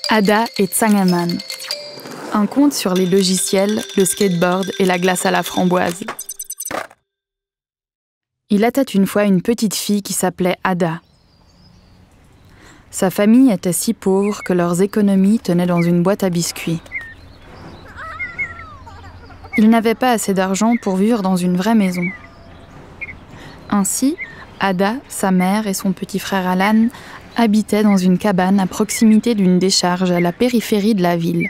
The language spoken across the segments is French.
Ada et Tsangaman. Un conte sur les logiciels, le skateboard et la glace à la framboise. Il était une fois une petite fille qui s'appelait Ada. Sa famille était si pauvre que leurs économies tenaient dans une boîte à biscuits. Ils n'avaient pas assez d'argent pour vivre dans une vraie maison. Ainsi, Ada, sa mère et son petit frère Alan habitaient dans une cabane à proximité d'une décharge à la périphérie de la ville.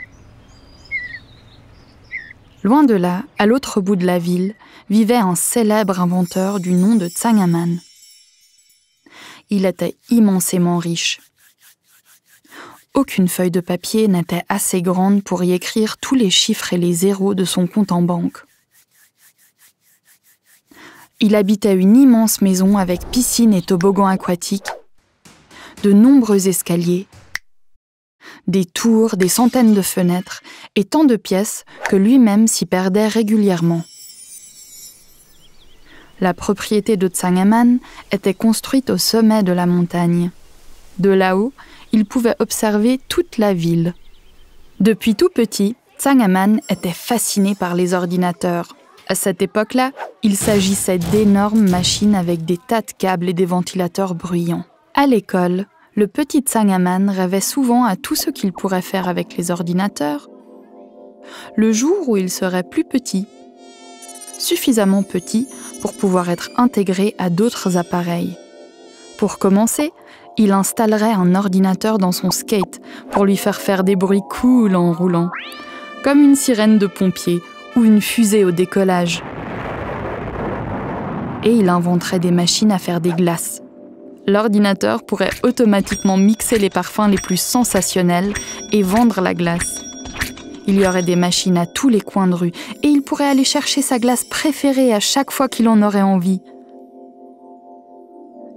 Loin de là, à l'autre bout de la ville, vivait un célèbre inventeur du nom de Tsangaman. Il était immensément riche. Aucune feuille de papier n'était assez grande pour y écrire tous les chiffres et les zéros de son compte en banque. Il habitait une immense maison avec piscine et toboggan aquatique, de nombreux escaliers, des tours, des centaines de fenêtres et tant de pièces que lui-même s'y perdait régulièrement. La propriété de Tsangaman était construite au sommet de la montagne. De là-haut, il pouvait observer toute la ville. Depuis tout petit, Tsangaman était fasciné par les ordinateurs. À cette époque-là, il s'agissait d'énormes machines avec des tas de câbles et des ventilateurs bruyants. À l'école, le petit Tsangaman rêvait souvent à tout ce qu'il pourrait faire avec les ordinateurs. Le jour où il serait plus petit, suffisamment petit pour pouvoir être intégré à d'autres appareils. Pour commencer, il installerait un ordinateur dans son skate pour lui faire des bruits cool en roulant, comme une sirène de pompier ou une fusée au décollage. Et il inventerait des machines à faire des glaces. L'ordinateur pourrait automatiquement mixer les parfums les plus sensationnels et vendre la glace. Il y aurait des machines à tous les coins de rue et il pourrait aller chercher sa glace préférée à chaque fois qu'il en aurait envie.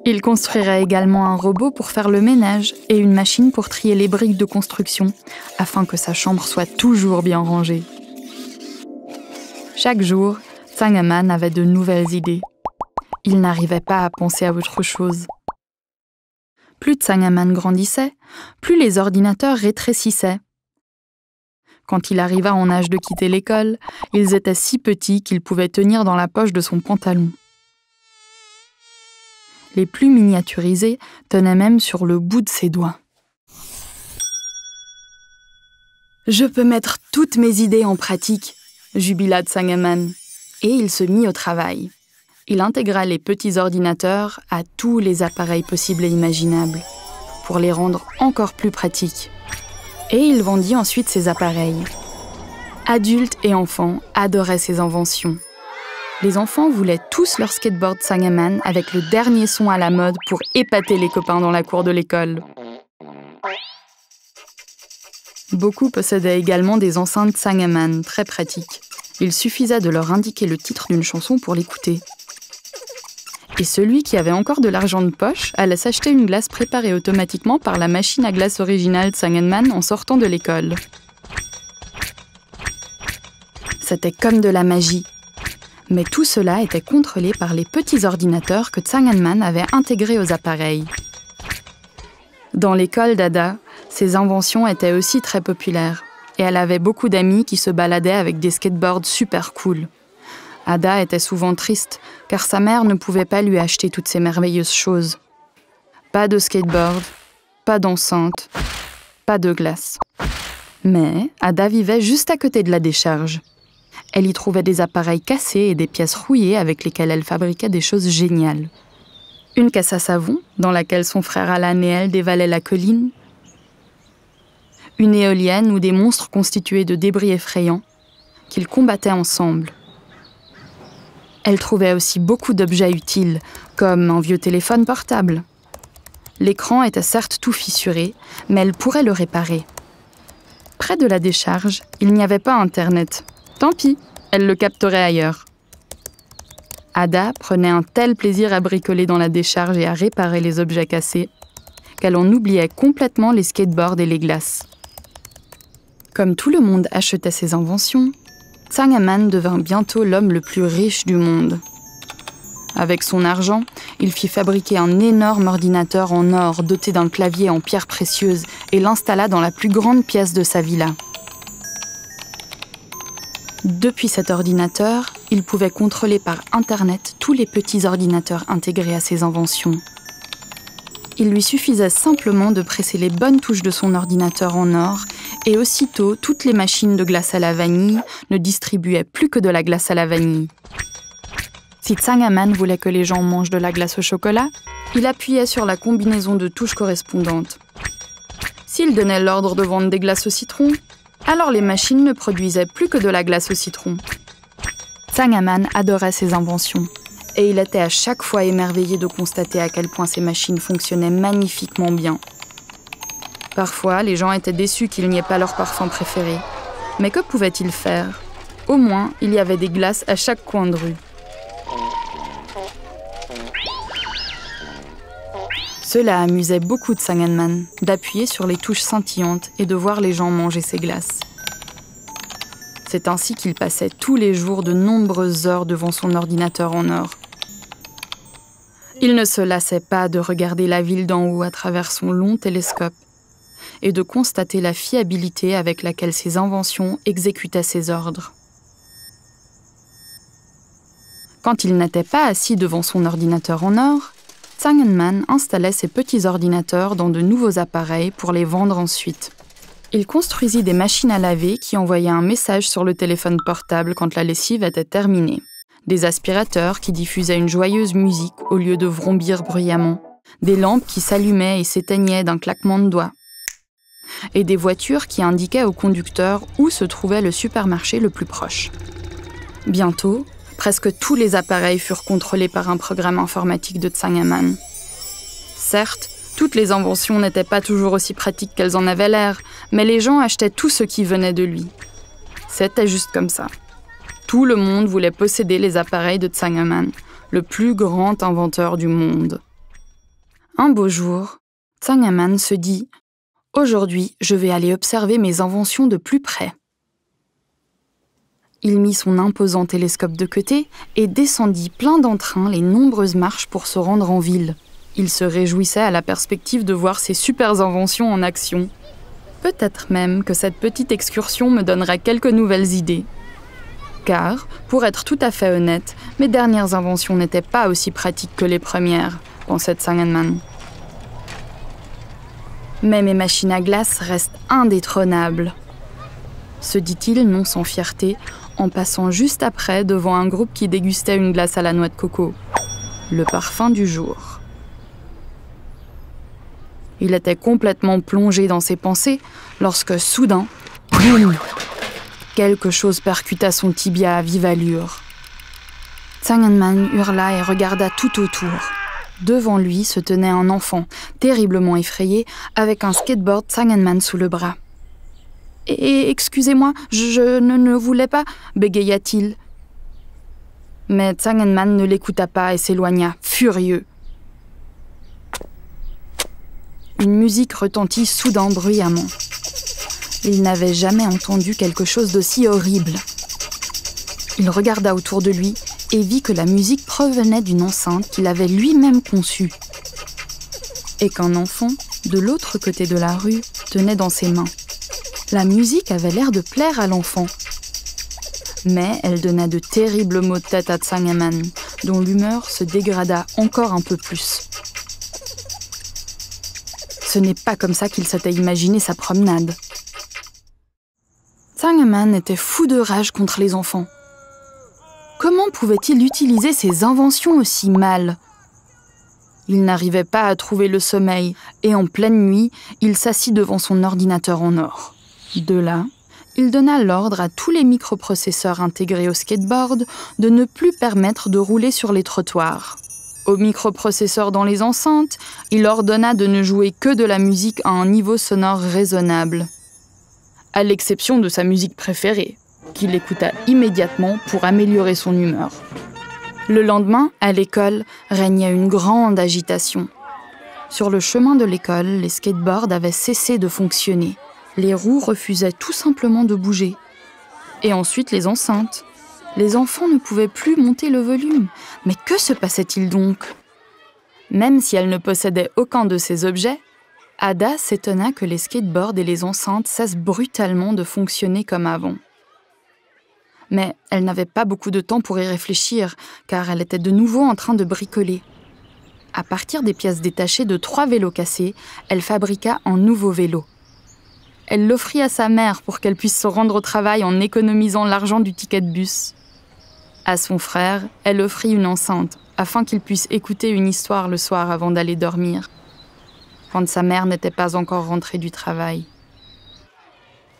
Il construirait également un robot pour faire le ménage et une machine pour trier les briques de construction, afin que sa chambre soit toujours bien rangée. Chaque jour, Tsangaman avait de nouvelles idées. Il n'arrivait pas à penser à autre chose. Plus Tsangaman grandissait, plus les ordinateurs rétrécissaient. Quand il arriva en âge de quitter l'école, ils étaient si petits qu'ils pouvaient tenir dans la poche de son pantalon. Les plus miniaturisés tenaient même sur le bout de ses doigts. « Je peux mettre toutes mes idées en pratique », jubila Tsangaman, et il se mit au travail. Il intégra les petits ordinateurs à tous les appareils possibles et imaginables, pour les rendre encore plus pratiques. Et il vendit ensuite ses appareils. Adultes et enfants adoraient ses inventions. Les enfants voulaient tous leur skateboard Tsangaman avec le dernier son à la mode pour épater les copains dans la cour de l'école. Beaucoup possédaient également des enceintes Tsangaman, très pratiques. Il suffisait de leur indiquer le titre d'une chanson pour l'écouter. Et celui qui avait encore de l'argent de poche allait s'acheter une glace préparée automatiquement par la machine à glace originale Tsangaman en sortant de l'école. C'était comme de la magie. Mais tout cela était contrôlé par les petits ordinateurs que Tsangaman avait intégrés aux appareils. Dans l'école d'Ada, ses inventions étaient aussi très populaires, et elle avait beaucoup d'amis qui se baladaient avec des skateboards super cool. Ada était souvent triste, car sa mère ne pouvait pas lui acheter toutes ces merveilleuses choses. Pas de skateboard, pas d'enceinte, pas de glace. Mais Ada vivait juste à côté de la décharge. Elle y trouvait des appareils cassés et des pièces rouillées avec lesquelles elle fabriquait des choses géniales. Une caisse à savon, dans laquelle son frère Alan et elle dévalaient la colline. Une éolienne ou des monstres constitués de débris effrayants, qu'ils combattaient ensemble. Elle trouvait aussi beaucoup d'objets utiles, comme un vieux téléphone portable. L'écran était certes tout fissuré, mais elle pourrait le réparer. Près de la décharge, il n'y avait pas Internet. Tant pis, elle le capterait ailleurs. Ada prenait un tel plaisir à bricoler dans la décharge et à réparer les objets cassés qu'elle en oubliait complètement les skateboards et les glaces. Comme tout le monde achetait ses inventions, Tsangaman devint bientôt l'homme le plus riche du monde. Avec son argent, il fit fabriquer un énorme ordinateur en or doté d'un clavier en pierre précieuse et l'installa dans la plus grande pièce de sa villa. Depuis cet ordinateur, il pouvait contrôler par Internet tous les petits ordinateurs intégrés à ses inventions. Il lui suffisait simplement de presser les bonnes touches de son ordinateur en or et aussitôt, toutes les machines de glace à la vanille ne distribuaient plus que de la glace à la vanille. Si Tsangaman voulait que les gens mangent de la glace au chocolat, il appuyait sur la combinaison de touches correspondantes. S'il donnait l'ordre de vendre des glaces au citron, alors les machines ne produisaient plus que de la glace au citron. Tsangaman adorait ses inventions, et il était à chaque fois émerveillé de constater à quel point ces machines fonctionnaient magnifiquement bien. Parfois, les gens étaient déçus qu'il n'y ait pas leur parfum préféré. Mais que pouvaient-ils faire? Au moins, il y avait des glaces à chaque coin de rue. Cela amusait beaucoup Tsangaman, d'appuyer sur les touches scintillantes et de voir les gens manger ses glaces. C'est ainsi qu'il passait tous les jours de nombreuses heures devant son ordinateur en or. Il ne se lassait pas de regarder la ville d'en haut à travers son long télescope et de constater la fiabilité avec laquelle ses inventions exécutaient ses ordres. Quand il n'était pas assis devant son ordinateur en or, Tsangaman installait ses petits ordinateurs dans de nouveaux appareils pour les vendre ensuite. Il construisit des machines à laver qui envoyaient un message sur le téléphone portable quand la lessive était terminée, des aspirateurs qui diffusaient une joyeuse musique au lieu de vrombir bruyamment, des lampes qui s'allumaient et s'éteignaient d'un claquement de doigts, et des voitures qui indiquaient au conducteur où se trouvait le supermarché le plus proche. Bientôt, presque tous les appareils furent contrôlés par un programme informatique de Tsangaman. Certes, toutes les inventions n'étaient pas toujours aussi pratiques qu'elles en avaient l'air, mais les gens achetaient tout ce qui venait de lui. C'était juste comme ça. Tout le monde voulait posséder les appareils de Tsangaman, le plus grand inventeur du monde. Un beau jour, Tsangaman se dit « Aujourd'hui, je vais aller observer mes inventions de plus près ». Il mit son imposant télescope de côté et descendit plein d'entrain les nombreuses marches pour se rendre en ville. Il se réjouissait à la perspective de voir ses super inventions en action. Peut-être même que cette petite excursion me donnera quelques nouvelles idées. Car, pour être tout à fait honnête, mes dernières inventions n'étaient pas aussi pratiques que les premières, pensait Tsangaman. Mais mes machines à glace restent indétrônables, se dit-il non sans fierté, en passant juste après devant un groupe qui dégustait une glace à la noix de coco. Le parfum du jour. Il était complètement plongé dans ses pensées lorsque, soudain, boum, quelque chose percuta son tibia à vive allure. Tsangaman hurla et regarda tout autour. Devant lui se tenait un enfant, terriblement effrayé, avec un skateboard Tsangaman sous le bras. « Excusez-moi, je ne voulais pas », bégaya-t-il. Mais Tsangaman ne l'écouta pas et s'éloigna, furieux. Une musique retentit soudain bruyamment. Il n'avait jamais entendu quelque chose d'aussi horrible. Il regarda autour de lui et vit que la musique provenait d'une enceinte qu'il avait lui-même conçue et qu'un enfant, de l'autre côté de la rue, tenait dans ses mains. La musique avait l'air de plaire à l'enfant. Mais elle donna de terribles maux de tête à Tsangaman, dont l'humeur se dégrada encore un peu plus. Ce n'est pas comme ça qu'il s'était imaginé sa promenade. Tsangaman était fou de rage contre les enfants. Comment pouvait-il utiliser ses inventions aussi mal ? Il n'arrivait pas à trouver le sommeil, et en pleine nuit, il s'assit devant son ordinateur en or. De là, il donna l'ordre à tous les microprocesseurs intégrés au skateboard de ne plus permettre de rouler sur les trottoirs. Aux microprocesseurs dans les enceintes, il ordonna de ne jouer que de la musique à un niveau sonore raisonnable, à l'exception de sa musique préférée, qu'il écouta immédiatement pour améliorer son humeur. Le lendemain, à l'école, régnait une grande agitation. Sur le chemin de l'école, les skateboards avaient cessé de fonctionner. Les roues refusaient tout simplement de bouger. Et ensuite les enceintes. Les enfants ne pouvaient plus monter le volume. Mais que se passait-il donc ? Même si elle ne possédait aucun de ces objets, Ada s'étonna que les skateboards et les enceintes cessent brutalement de fonctionner comme avant. Mais elle n'avait pas beaucoup de temps pour y réfléchir, car elle était de nouveau en train de bricoler. À partir des pièces détachées de 3 vélos cassés, elle fabriqua un nouveau vélo. Elle l'offrit à sa mère pour qu'elle puisse se rendre au travail en économisant l'argent du ticket de bus. À son frère, elle offrit une enceinte, afin qu'il puisse écouter une histoire le soir avant d'aller dormir, quand sa mère n'était pas encore rentrée du travail.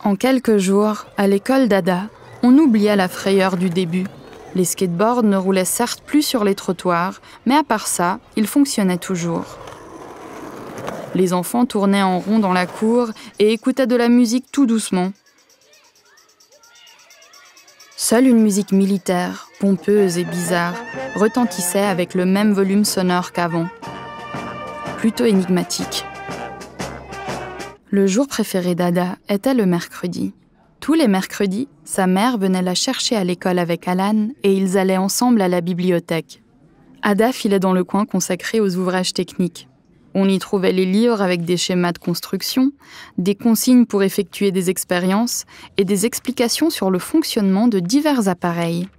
En quelques jours, à l'école d'Ada, on oublia la frayeur du début. Les skateboards ne roulaient certes plus sur les trottoirs, mais à part ça, ils fonctionnaient toujours. Les enfants tournaient en rond dans la cour et écoutaient de la musique tout doucement. Seule une musique militaire, pompeuse et bizarre, retentissait avec le même volume sonore qu'avant. Plutôt énigmatique. Le jour préféré d'Ada était le mercredi. Tous les mercredis, sa mère venait la chercher à l'école avec Alan et ils allaient ensemble à la bibliothèque. Ada filait dans le coin consacré aux ouvrages techniques. On y trouvait les livres avec des schémas de construction, des consignes pour effectuer des expériences et des explications sur le fonctionnement de divers appareils.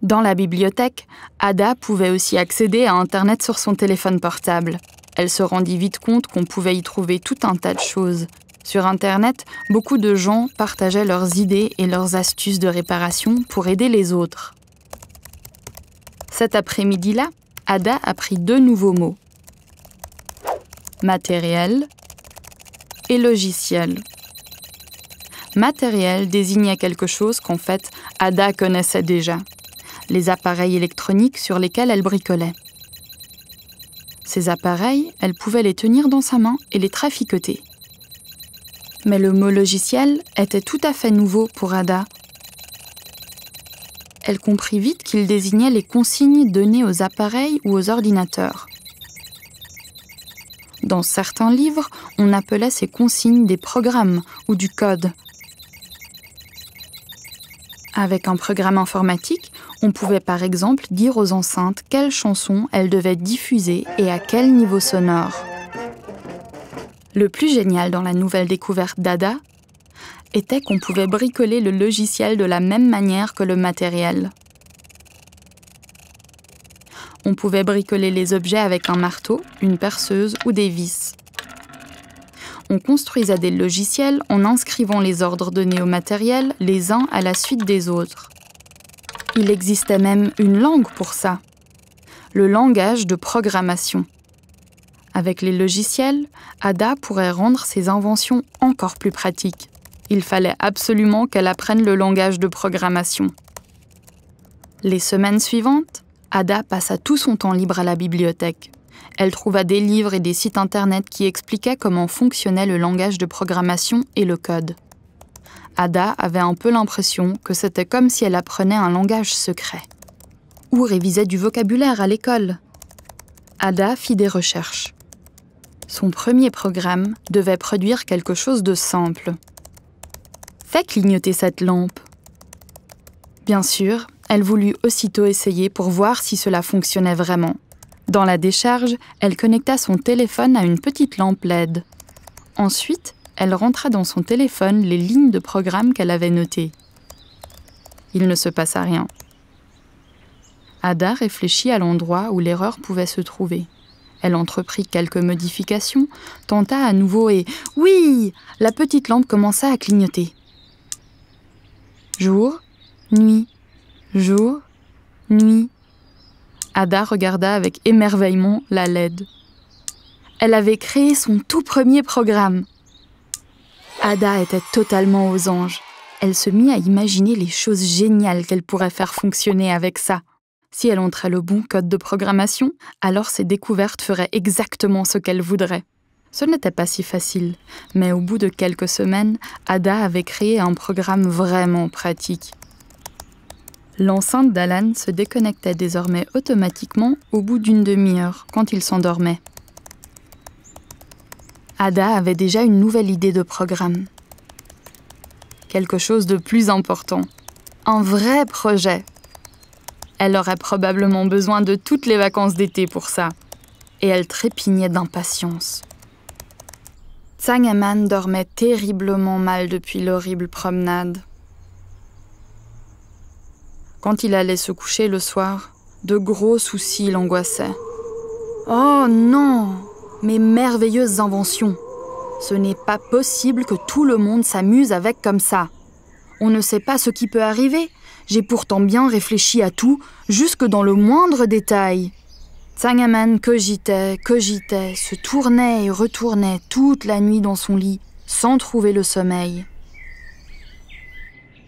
Dans la bibliothèque, Ada pouvait aussi accéder à Internet sur son téléphone portable. Elle se rendit vite compte qu'on pouvait y trouver tout un tas de choses. Sur Internet, beaucoup de gens partageaient leurs idées et leurs astuces de réparation pour aider les autres. Cet après-midi-là, Ada apprit 2 nouveaux mots. Matériel et logiciel. Matériel désignait quelque chose qu'en fait, Ada connaissait déjà. Les appareils électroniques sur lesquels elle bricolait. Ces appareils, elle pouvait les tenir dans sa main et les traficoter. Mais le mot logiciel était tout à fait nouveau pour Ada. Elle comprit vite qu'il désignait les consignes données aux appareils ou aux ordinateurs. Dans certains livres, on appelait ces consignes des programmes ou du code. Avec un programme informatique, on pouvait par exemple dire aux enceintes quelles chansons elles devaient diffuser et à quel niveau sonore. Le plus génial dans la nouvelle découverte d'Ada était qu'on pouvait bricoler le logiciel de la même manière que le matériel. On pouvait bricoler les objets avec un marteau, une perceuse ou des vis. On construisait des logiciels en inscrivant les ordres donnés au matériel les uns à la suite des autres. Il existait même une langue pour ça, le langage de programmation. Avec les logiciels, Ada pourrait rendre ses inventions encore plus pratiques. Il fallait absolument qu'elle apprenne le langage de programmation. Les semaines suivantes, Ada passa tout son temps libre à la bibliothèque. Elle trouva des livres et des sites internet qui expliquaient comment fonctionnait le langage de programmation et le code. Ada avait un peu l'impression que c'était comme si elle apprenait un langage secret. Ou révisait du vocabulaire à l'école. Ada fit des recherches. Son premier programme devait produire quelque chose de simple. Fais clignoter cette lampe. Bien sûr, elle voulut aussitôt essayer pour voir si cela fonctionnait vraiment. Dans la décharge, elle connecta son téléphone à une petite lampe LED. Ensuite, elle rentra dans son téléphone les lignes de programme qu'elle avait notées. Il ne se passa rien. Ada réfléchit à l'endroit où l'erreur pouvait se trouver. Elle entreprit quelques modifications, tenta à nouveau et « oui !» La petite lampe commença à clignoter. Jour, nuit, jour, nuit. Ada regarda avec émerveillement la LED. Elle avait créé son tout premier programme. Ada était totalement aux anges. Elle se mit à imaginer les choses géniales qu'elle pourrait faire fonctionner avec ça. Si elle entrait le bon code de programmation, alors ses découvertes feraient exactement ce qu'elle voudrait. Ce n'était pas si facile, mais au bout de quelques semaines, Ada avait créé un programme vraiment pratique. L'enceinte d'Alan se déconnectait désormais automatiquement au bout d'une demi-heure, quand il s'endormait. Ada avait déjà une nouvelle idée de programme. Quelque chose de plus important. Un vrai projet. Elle aurait probablement besoin de toutes les vacances d'été pour ça. Et elle trépignait d'impatience. Tsangaman dormait terriblement mal depuis l'horrible promenade. Quand il allait se coucher le soir, de gros soucis l'angoissaient. Oh non! Mes merveilleuses inventions! Ce n'est pas possible que tout le monde s'amuse avec comme ça. On ne sait pas ce qui peut arriver. J'ai pourtant bien réfléchi à tout, jusque dans le moindre détail. Tsangaman cogitait, se tournait et retournait toute la nuit dans son lit, sans trouver le sommeil.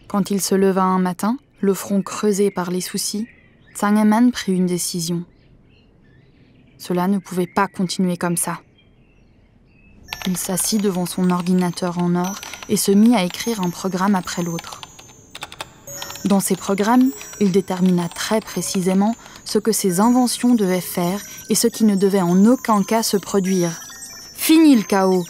Quand il se leva un matin, le front creusé par les soucis, Tsangaman prit une décision. Cela ne pouvait pas continuer comme ça. Il s'assit devant son ordinateur en or et se mit à écrire un programme après l'autre. Dans ces programmes, il détermina très précisément ce que ses inventions devaient faire et ce qui ne devait en aucun cas se produire. Fini le chaos!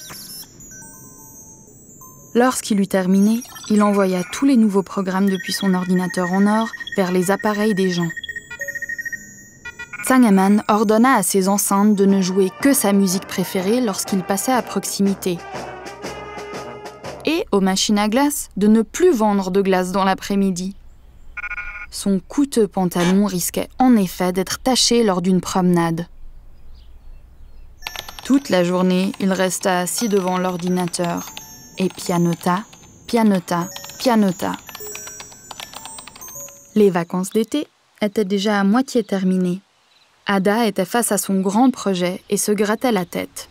Lorsqu'il eut terminé, il envoya tous les nouveaux programmes depuis son ordinateur en or vers les appareils des gens. Tsangaman ordonna à ses enceintes de ne jouer que sa musique préférée lorsqu'il passait à proximité. Et aux machines à glace de ne plus vendre de glace dans l'après-midi. Son coûteux pantalon risquait en effet d'être taché lors d'une promenade. Toute la journée, il resta assis devant l'ordinateur et pianota. Les vacances d'été étaient déjà à moitié terminées. Ada était face à son grand projet et se grattait la tête.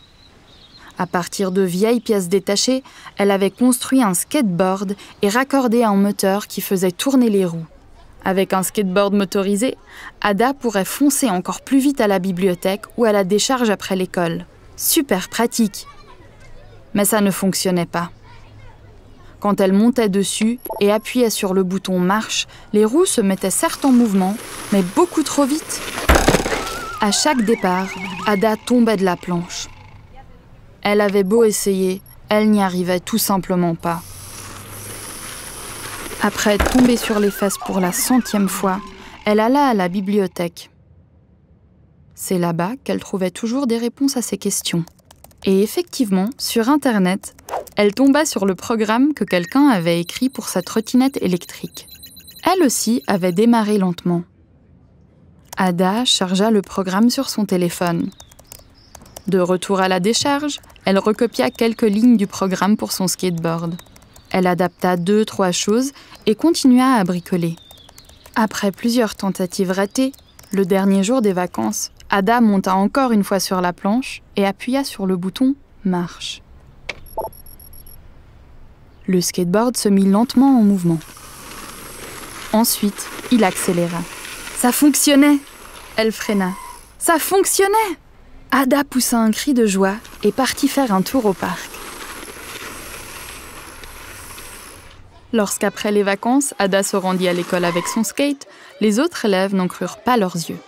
À partir de vieilles pièces détachées, elle avait construit un skateboard et raccordé un moteur qui faisait tourner les roues. Avec un skateboard motorisé, Ada pourrait foncer encore plus vite à la bibliothèque ou à la décharge après l'école. Super pratique! Mais ça ne fonctionnait pas. Quand elle montait dessus et appuyait sur le bouton marche, les roues se mettaient certes en mouvement, mais beaucoup trop vite. À chaque départ, Ada tombait de la planche. Elle avait beau essayer, elle n'y arrivait tout simplement pas. Après tomber sur les fesses pour la 100e fois, elle alla à la bibliothèque. C'est là-bas qu'elle trouvait toujours des réponses à ses questions. Et effectivement, sur Internet, elle tomba sur le programme que quelqu'un avait écrit pour sa trottinette électrique. Elle aussi avait démarré lentement. Ada chargea le programme sur son téléphone. De retour à la décharge, elle recopia quelques lignes du programme pour son skateboard. Elle adapta 2-3 choses et continua à bricoler. Après plusieurs tentatives ratées, le dernier jour des vacances, Ada monta encore une fois sur la planche et appuya sur le bouton « Marche ». Le skateboard se mit lentement en mouvement. Ensuite, il accéléra. Ça fonctionnait! Elle freina. Ça fonctionnait! Ada poussa un cri de joie et partit faire un tour au parc. Lorsqu'après les vacances, Ada se rendit à l'école avec son skate, les autres élèves n'en crurent pas leurs yeux.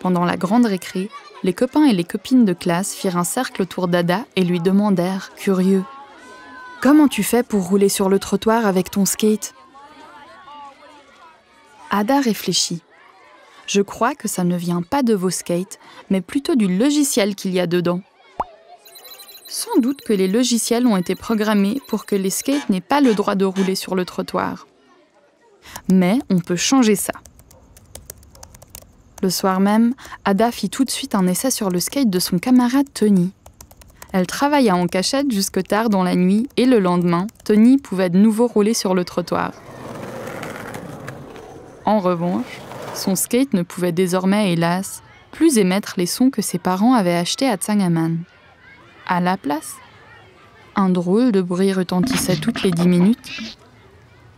Pendant la grande récré, les copains et les copines de classe firent un cercle autour d'Ada et lui demandèrent, curieux, « Comment tu fais pour rouler sur le trottoir avec ton skate ?» Ada réfléchit. « Je crois que ça ne vient pas de vos skates, mais plutôt du logiciel qu'il y a dedans. » Sans doute que les logiciels ont été programmés pour que les skates n'aient pas le droit de rouler sur le trottoir. Mais on peut changer ça. Le soir même, Ada fit tout de suite un essai sur le skate de son camarade Tony. Elle travailla en cachette jusque tard dans la nuit et le lendemain, Tony pouvait de nouveau rouler sur le trottoir. En revanche, son skate ne pouvait désormais, hélas, plus émettre les sons que ses parents avaient achetés à Tsangaman. À la place, un drôle de bruit retentissait toutes les 10 minutes,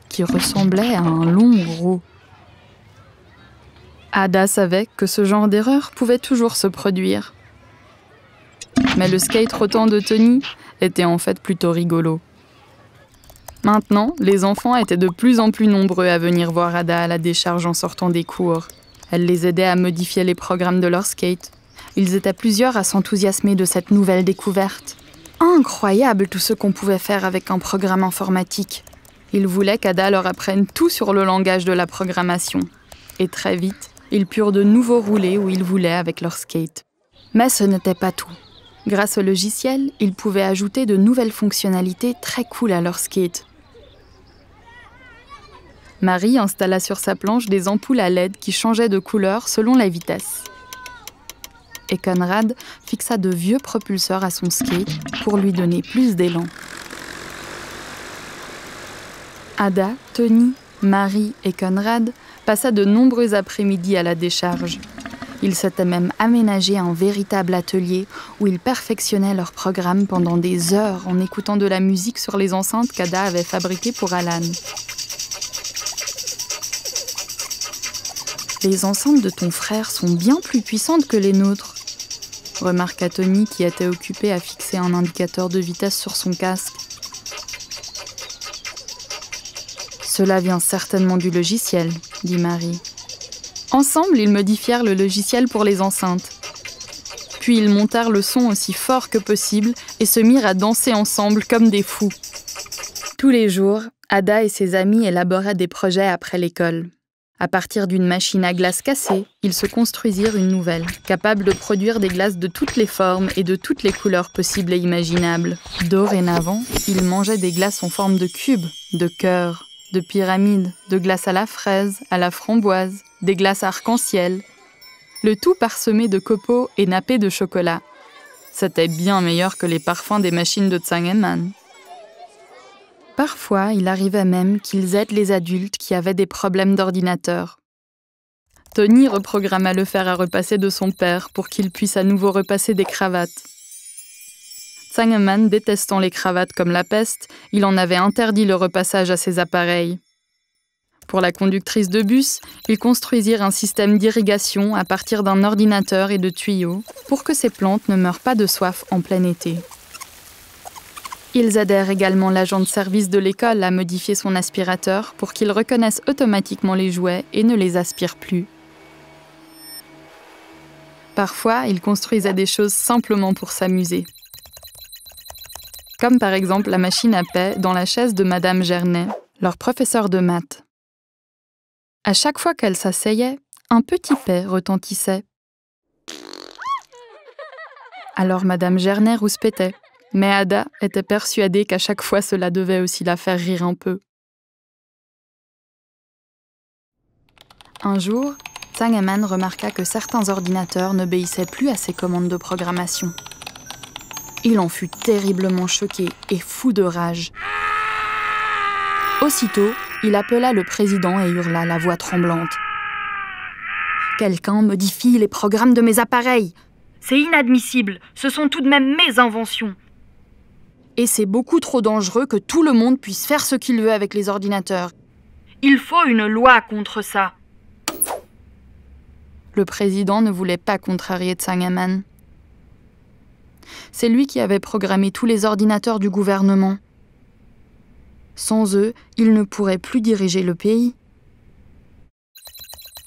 qui ressemblait à un long gros. Ada savait que ce genre d'erreur pouvait toujours se produire. Mais le skate rotant de Tony était en fait plutôt rigolo. Maintenant, les enfants étaient de plus en plus nombreux à venir voir Ada à la décharge en sortant des cours. Elle les aidait à modifier les programmes de leur skate. Ils étaient plusieurs à s'enthousiasmer de cette nouvelle découverte. Incroyable tout ce qu'on pouvait faire avec un programme informatique. Ils voulaient qu'Ada leur apprenne tout sur le langage de la programmation. Et très vite, ils purent de nouveau rouler où ils voulaient avec leur skate. Mais ce n'était pas tout. Grâce au logiciel, ils pouvaient ajouter de nouvelles fonctionnalités très cool à leur skate. Marie installa sur sa planche des ampoules à LED qui changeaient de couleur selon la vitesse. Et Conrad fixa de vieux propulseurs à son skate pour lui donner plus d'élan. Ada, Tony, Marie et Conrad passa de nombreux après-midi à la décharge. Ils s'étaient même aménagé un véritable atelier où ils perfectionnaient leur programme pendant des heures en écoutant de la musique sur les enceintes qu'Ada avait fabriquées pour Alan. « Les enceintes de ton frère sont bien plus puissantes que les nôtres », remarqua Tony qui était occupé à fixer un indicateur de vitesse sur son casque. « Cela vient certainement du logiciel, » dit Marie. Ensemble, ils modifièrent le logiciel pour les enceintes. Puis ils montèrent le son aussi fort que possible et se mirent à danser ensemble comme des fous. Tous les jours, Ada et ses amis élaboraient des projets après l'école. À partir d'une machine à glace cassée, ils se construisirent une nouvelle, capable de produire des glaces de toutes les formes et de toutes les couleurs possibles et imaginables. Dorénavant, ils mangeaient des glaces en forme de cubes, de cœurs, de pyramides, de glaces à la fraise, à la framboise, des glaces arc-en-ciel. Le tout parsemé de copeaux et nappé de chocolat. C'était bien meilleur que les parfums des machines de Zangeman. Parfois, il arrivait même qu'ils aident les adultes qui avaient des problèmes d'ordinateur. Tony reprogramma le fer à repasser de son père pour qu'il puisse à nouveau repasser des cravates. Zangeman, détestant les cravates comme la peste, il en avait interdit le repassage à ses appareils. Pour la conductrice de bus, ils construisirent un système d'irrigation à partir d'un ordinateur et de tuyaux pour que ces plantes ne meurent pas de soif en plein été. Ils aidèrent également l'agent de service de l'école à modifier son aspirateur pour qu'il reconnaisse automatiquement les jouets et ne les aspire plus. Parfois, ils construisaient des choses simplement pour s'amuser. Comme par exemple la machine à paix dans la chaise de Madame Gernet, leur professeure de maths. À chaque fois qu'elle s'asseyait, un petit paix retentissait. Alors Madame Gernet rouspétait. Mais Ada était persuadée qu'à chaque fois cela devait aussi la faire rire un peu. Un jour, Zangeman remarqua que certains ordinateurs n'obéissaient plus à ses commandes de programmation. Il en fut terriblement choqué et fou de rage. Aussitôt, il appela le président et hurla la voix tremblante. « Quelqu'un modifie les programmes de mes appareils ! C'est inadmissible, ce sont tout de même mes inventions !» Et c'est beaucoup trop dangereux que tout le monde puisse faire ce qu'il veut avec les ordinateurs. Il faut une loi contre ça. Le président ne voulait pas contrarier Zangeman. C'est lui qui avait programmé tous les ordinateurs du gouvernement. Sans eux, il ne pourrait plus diriger le pays.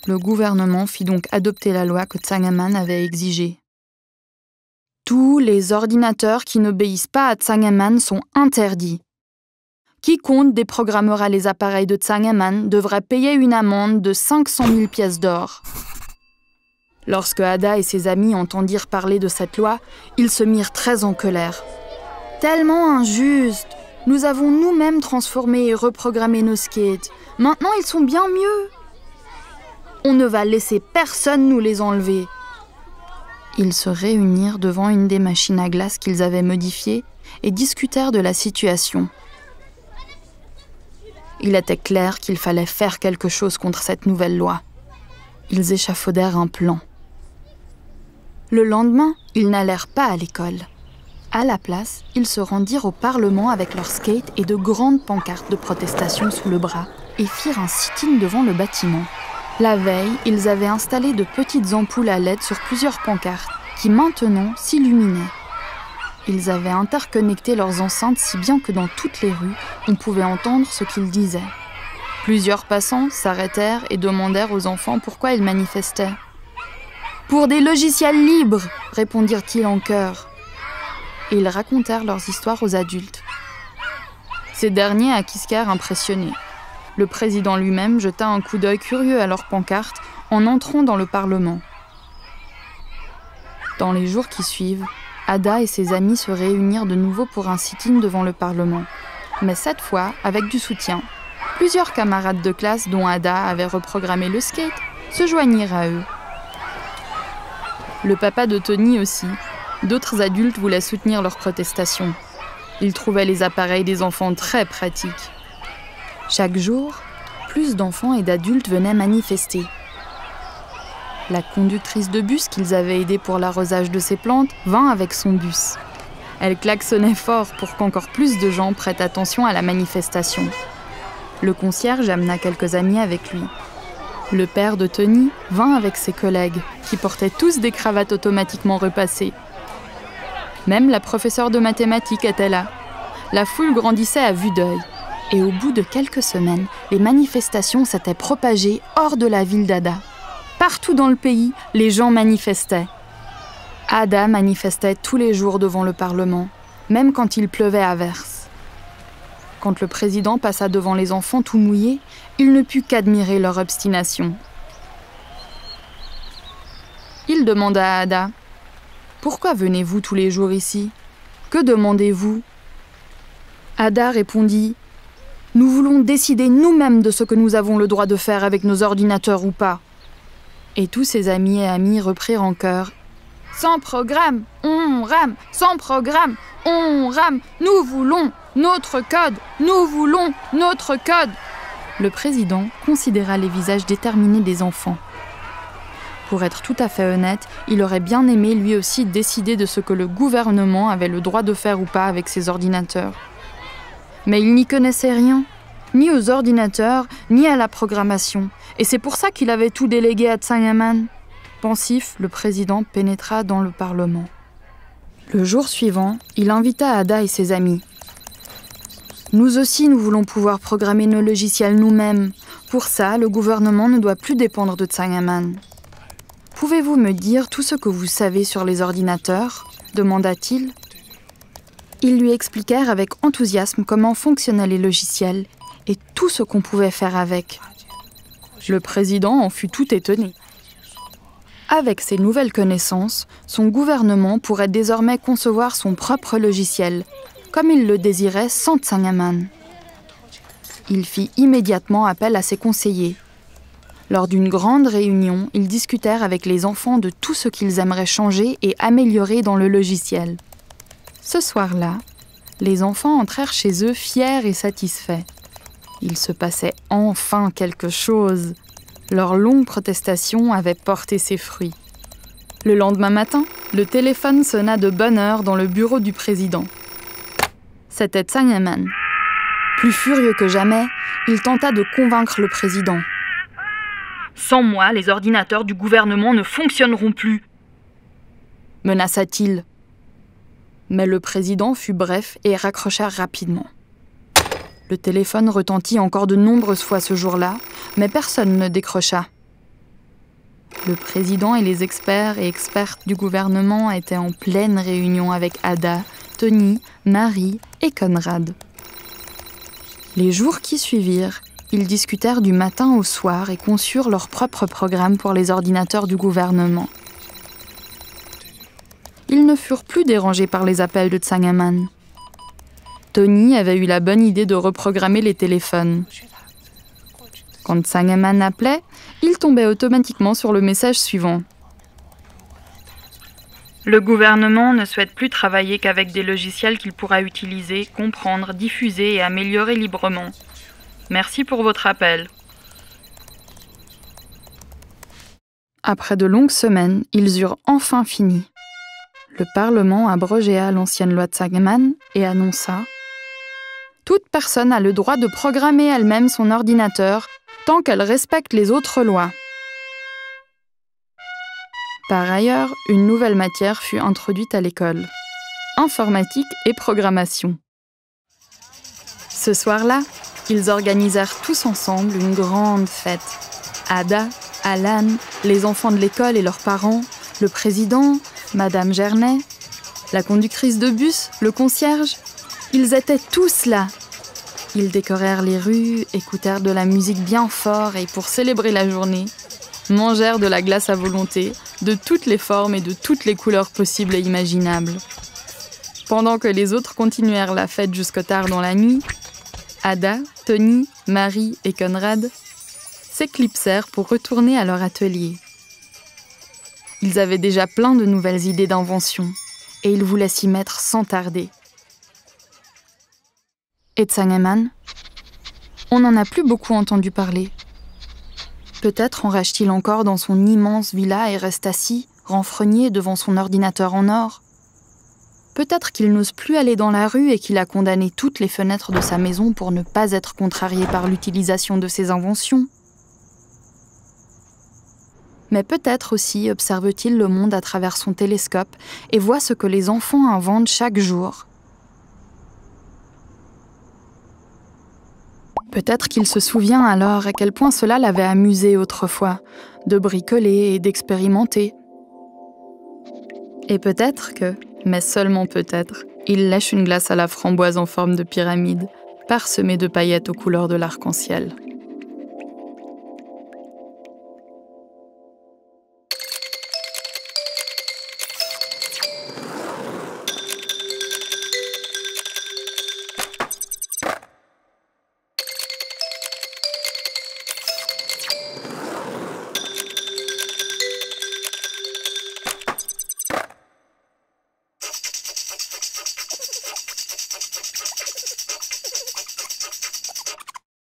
Le gouvernement fit donc adopter la loi que Zangeman avait exigée. Tous les ordinateurs qui n'obéissent pas à Zangeman sont interdits. Quiconque déprogrammera les appareils de Zangeman devrait payer une amende de 500 000 pièces d'or. Lorsque Ada et ses amis entendirent parler de cette loi, ils se mirent très en colère. « Tellement injuste! Nous avons nous-mêmes transformé et reprogrammé nos skates. Maintenant, ils sont bien mieux. On ne va laisser personne nous les enlever. » Ils se réunirent devant une des machines à glace qu'ils avaient modifiées et discutèrent de la situation. Il était clair qu'il fallait faire quelque chose contre cette nouvelle loi. Ils échafaudèrent un plan. Le lendemain, ils n'allèrent pas à l'école. À la place, ils se rendirent au Parlement avec leurs skates et de grandes pancartes de protestation sous le bras et firent un sit-in devant le bâtiment. La veille, ils avaient installé de petites ampoules à LED sur plusieurs pancartes, qui maintenant s'illuminaient. Ils avaient interconnecté leurs enceintes si bien que dans toutes les rues, on pouvait entendre ce qu'ils disaient. Plusieurs passants s'arrêtèrent et demandèrent aux enfants pourquoi ils manifestaient. « Pour des logiciels libres !» répondirent-ils en chœur. Et ils racontèrent leurs histoires aux adultes. « Ces derniers acquiescèrent impressionnés. Le président lui-même jeta un coup d'œil curieux à leurs pancartes en entrant dans le Parlement. Dans les jours qui suivent, Ada et ses amis se réunirent de nouveau pour un sit-in devant le Parlement. Mais cette fois, avec du soutien. Plusieurs camarades de classe, dont Ada avait reprogrammé le skate, se joignirent à eux. Le papa de Tony aussi. D'autres adultes voulaient soutenir leurs protestations. Ils trouvaient les appareils des enfants très pratiques. Chaque jour, plus d'enfants et d'adultes venaient manifester. La conductrice de bus qu'ils avaient aidée pour l'arrosage de ses plantes vint avec son bus. Elle klaxonnait fort pour qu'encore plus de gens prêtent attention à la manifestation. Le concierge amena quelques amis avec lui. Le père de Tony vint avec ses collègues, qui portaient tous des cravates automatiquement repassées. Même la professeure de mathématiques était là. La foule grandissait à vue d'œil. Et au bout de quelques semaines, les manifestations s'étaient propagées hors de la ville d'Ada. Partout dans le pays, les gens manifestaient. Ada manifestait tous les jours devant le Parlement, même quand il pleuvait à verse. Quand le président passa devant les enfants tout mouillés, il ne put qu'admirer leur obstination. Il demanda à Ada : « Pourquoi venez-vous tous les jours ici ? Que demandez-vous » Ada répondit : « Nous voulons décider nous-mêmes de ce que nous avons le droit de faire avec nos ordinateurs ou pas. » Et tous ses amis et amies reprirent en chœur : « Sans programme, on rame, sans programme, on rame, nous voulons notre code, nous voulons notre code !» Le président considéra les visages déterminés des enfants. Pour être tout à fait honnête, il aurait bien aimé lui aussi décider de ce que le gouvernement avait le droit de faire ou pas avec ses ordinateurs. Mais il n'y connaissait rien, ni aux ordinateurs, ni à la programmation. Et c'est pour ça qu'il avait tout délégué à Tsangaman. Pensif, le président pénétra dans le Parlement. Le jour suivant, il invita Ada et ses amis. « Nous aussi, nous voulons pouvoir programmer nos logiciels nous-mêmes. Pour ça, le gouvernement ne doit plus dépendre de Tsangaman. Pouvez-vous me dire tout ce que vous savez sur les ordinateurs ?» demanda-t-il. Ils lui expliquèrent avec enthousiasme comment fonctionnaient les logiciels et tout ce qu'on pouvait faire avec. Le président en fut tout étonné. Avec ces nouvelles connaissances, son gouvernement pourrait désormais concevoir son propre logiciel, comme il le désirait sans Tsangaman. Il fit immédiatement appel à ses conseillers. Lors d'une grande réunion, ils discutèrent avec les enfants de tout ce qu'ils aimeraient changer et améliorer dans le logiciel. Ce soir-là, les enfants entrèrent chez eux fiers et satisfaits. Il se passait enfin quelque chose. Leur longue protestation avait porté ses fruits. Le lendemain matin, le téléphone sonna de bonne heure dans le bureau du président. C'était Tsangaman. Plus furieux que jamais, il tenta de convaincre le président. « Sans moi, les ordinateurs du gouvernement ne fonctionneront plus !» menaça-t-il. Mais le président fut bref et raccrocha rapidement. Le téléphone retentit encore de nombreuses fois ce jour-là, mais personne ne décrocha. Le président et les experts et expertes du gouvernement étaient en pleine réunion avec Ada, Tony, Marie et Conrad. Les jours qui suivirent, ils discutèrent du matin au soir et conçurent leur propre programme pour les ordinateurs du gouvernement. Ils ne furent plus dérangés par les appels de Tsangaman. Tony avait eu la bonne idée de reprogrammer les téléphones. Quand Tsangaman appelait, il tombait automatiquement sur le message suivant. « Le gouvernement ne souhaite plus travailler qu'avec des logiciels qu'il pourra utiliser, comprendre, diffuser et améliorer librement. Merci pour votre appel. » Après de longues semaines, ils eurent enfin fini. Le Parlement abrogea l'ancienne loi de Tsangaman et annonça « Toute personne a le droit de programmer elle-même son ordinateur tant qu'elle respecte les autres lois. » Par ailleurs, une nouvelle matière fut introduite à l'école. Informatique et programmation. Ce soir-là, ils organisèrent tous ensemble une grande fête. Ada, Alan, les enfants de l'école et leurs parents, le président, Madame Gernet, la conductrice de bus, le concierge, ils étaient tous là. Ils décorèrent les rues, écoutèrent de la musique bien fort et pour célébrer la journée, mangèrent de la glace à volonté, de toutes les formes et de toutes les couleurs possibles et imaginables. Pendant que les autres continuèrent la fête jusqu'au tard dans la nuit, Ada, Tony, Marie et Conrad s'éclipsèrent pour retourner à leur atelier. Ils avaient déjà plein de nouvelles idées d'invention et ils voulaient s'y mettre sans tarder. Et Tsangaman, on n'en a plus beaucoup entendu parler. Peut-être enrage-t-il encore dans son immense villa et reste assis, renfrogné devant son ordinateur en or. Peut-être qu'il n'ose plus aller dans la rue et qu'il a condamné toutes les fenêtres de sa maison pour ne pas être contrarié par l'utilisation de ses inventions. Mais peut-être aussi observe-t-il le monde à travers son télescope et voit ce que les enfants inventent chaque jour. Peut-être qu'il se souvient alors à quel point cela l'avait amusé autrefois, de bricoler et d'expérimenter. Et peut-être que, mais seulement peut-être, il lèche une glace à la framboise en forme de pyramide, parsemée de paillettes aux couleurs de l'arc-en-ciel.